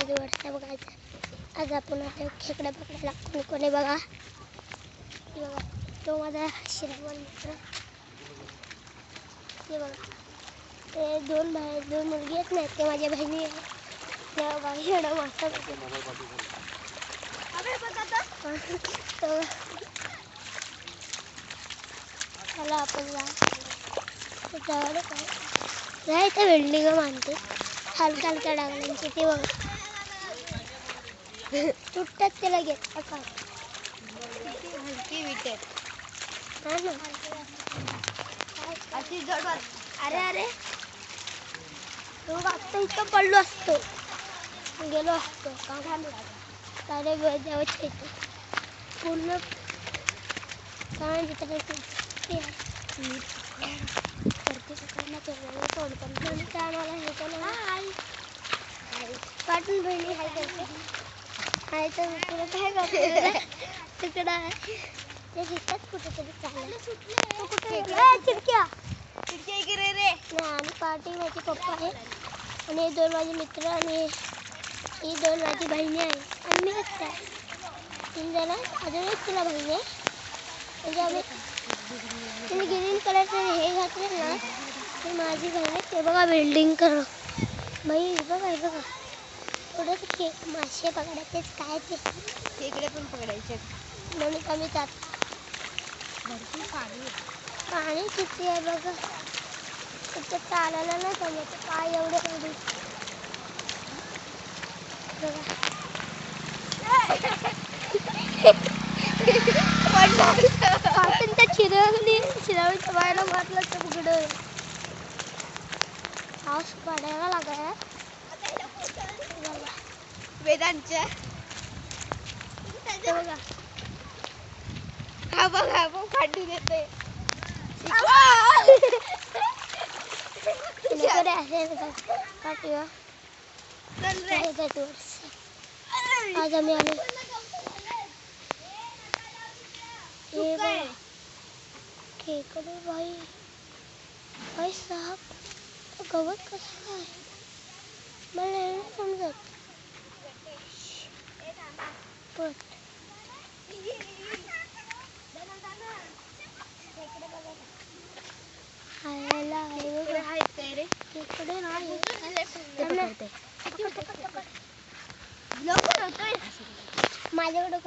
माझ्या वर्षा बघायचं. आज आपण आता खेकडे पकडायला कोणी बघा. बघा तो माझा श्रावण मित्र. ते बघा ते दोन मुलगी आहेत ना, ते माझ्या बहिणी आहेत. बघा एवढा मासा चला आपण जायचं बिल्डिंग मानते हलका हलका डागल्यांची. ते बघा तुटतात त्याला घेत हलकी विटेत. हा ना अशी जड. अरे अरे तो आत्ता इतकं पडलो असतो, गेलो असतो का झालं सारे देवाच्या इथं पूर्ण काय करते सकाळी तोड पण काय मला हे केलं. काटून बहिणी हाय करते हाय तर तुला काय करते तिकडं आहे ते दिसतात कुठेतरी चाललं. खिडक्या गिरे रे ना. आणि पार्टी माझे पप्पा आहे आणि दोन माझे मित्र आणि ही दोन माझी बहिणी आहे आणि मी असते. 3 जण अजून एक तुला बहिणी आहे. म्हणजे आम्ही तिने ग्रीन कलरचं हे घातले ना, ती माझी बहीण आहे. ते बघा बिल्डिंग कर बाई. बघा हे बघा थोडंसं मासे पकडायचेच काय ते खेकडे पण पकडायचे म्हणून आम्ही जात. भरपूर पाणी किती आहे बघा. तिथे चालायला नाही जमत पाय एवढे एवढे बघा. चिरावणीच्या बायला मारलं तर उघडं पाऊस पडायला लागाय. वेदांच्या बघा हा बघा बघ फाटून येतोय. आज आम्ही आलो खेकडे बाई बाई साप गवत कसं काय मला नाही समजत. माझ्याकडे